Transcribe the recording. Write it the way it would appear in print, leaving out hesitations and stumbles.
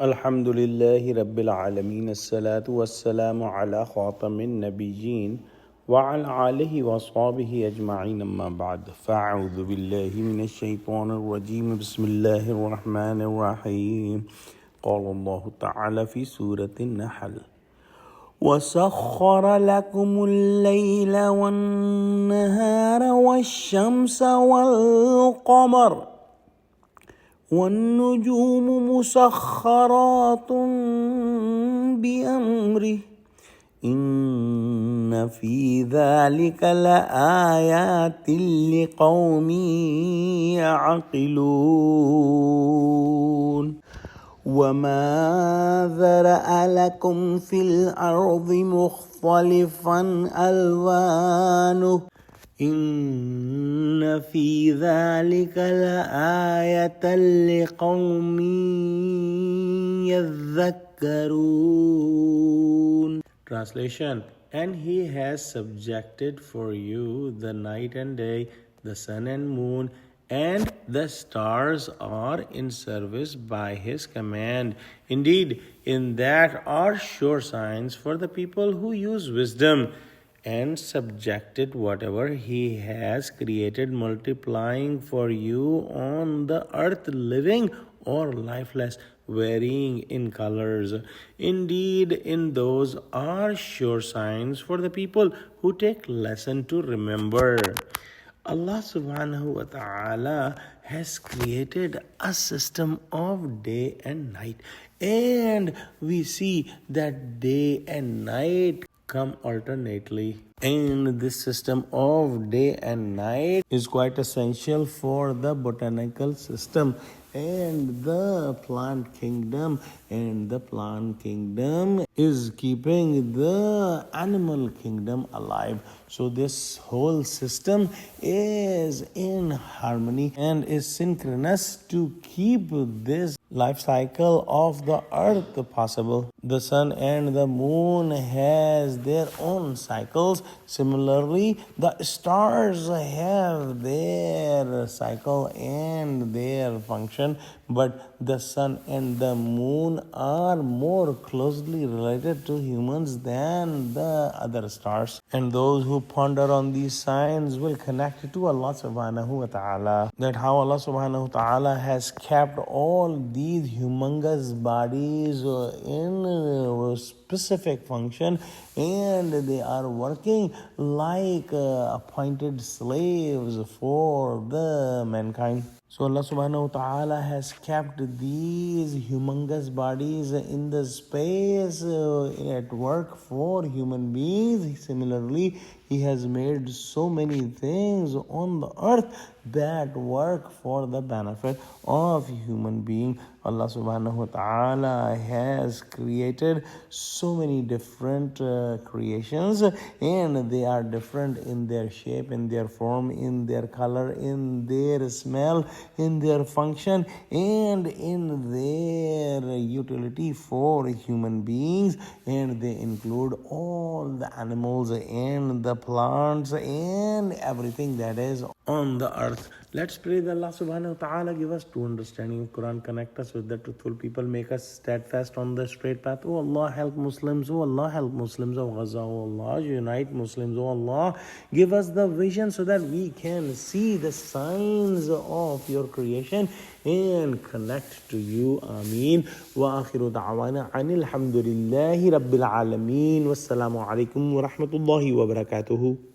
Alhamdulillahi Rabbil Alameen. As-salatu was-salamu ala khatamin nabiyyin wa ala alihi wa sahbihi ajma'in amma ba'd. Fa'udhu billahi minash shaytanir rajim. Bismillahir rahmanir rahim. Qala Allahu ta'ala fi surati Nahl. وَسَخَّرَ لَكُمُ اللَّيْلَ وَالنَّهَارَ وَالشَّمْسَ وَالْقَمَرَ وَالنُّجُومُ مُسَخَّرَاتٌ بِأَمْرِهِ إِنَّ فِي ذَلِكَ لَآيَاتٍ لِقَوْمٍ يَعْقِلُونَ وَمَا ذَرَأَ لَكُمْ فِي الْأَرْضِ مُخْتَلِفًا أَلْوَانُهُ إِنَّ فِي ذَلِكَ لَآيَةً لِقَوْمٍ يَذَّكَّرُونَ. Translation: And he has subjected for you the night and day, the sun and moon, and the stars are in service by his command. Indeed, in that are sure signs for the people who use wisdom, and subjected whatever he has created, multiplying for you on the earth, living or lifeless, varying in colors. Indeed, in those are sure signs for the people who take lesson to remember. Allah subhanahu wa ta'ala has created a system of day and night, and we see that day and night come alternately. And this system of day and night is quite essential for the botanical system and the plant kingdom, and the plant kingdom is keeping the animal kingdom alive. So this whole system is in harmony and is synchronous to keep this life cycle of the earth possible. The sun and the moon has their own cycles. Similarly, the stars have their cycle and their function, but the sun and the moon are more closely related to humans than the other stars. And those who ponder on these signs will connect to Allah subhanahu wa ta'ala. That how Allah subhanahu wa ta'ala has kept all these humongous bodies in specific function, and they are working like appointed slaves for the mankind. So Allah subhanahu wa ta'ala has kept these humongous bodies in the space at work for human beings. Similarly, He has made so many things on the earth that work for the benefit of human being. Allah subhanahu wa ta'ala has created so many different creations, and they are different in their shape, in their form, in their color, in their smell, in their function, and in their utility for human beings. And they include all the animals and the plants and everything that is on the earth. Let's pray that Allah subhanahu wa ta'ala give us true understanding of Quran, connect us with the truthful people, make us steadfast on the straight path. Oh Allah, help Muslims. Oh Allah, help Muslims of Gaza. Oh Allah, unite Muslims. Oh Allah, give us the vision so that we can see the signs of your creation and connect to you. Ameen. Wa akhiru da'wana anil hamdulillahi rabbil alameen. Wassalamu alaikum wa rahmatullahi wa barakatuhu.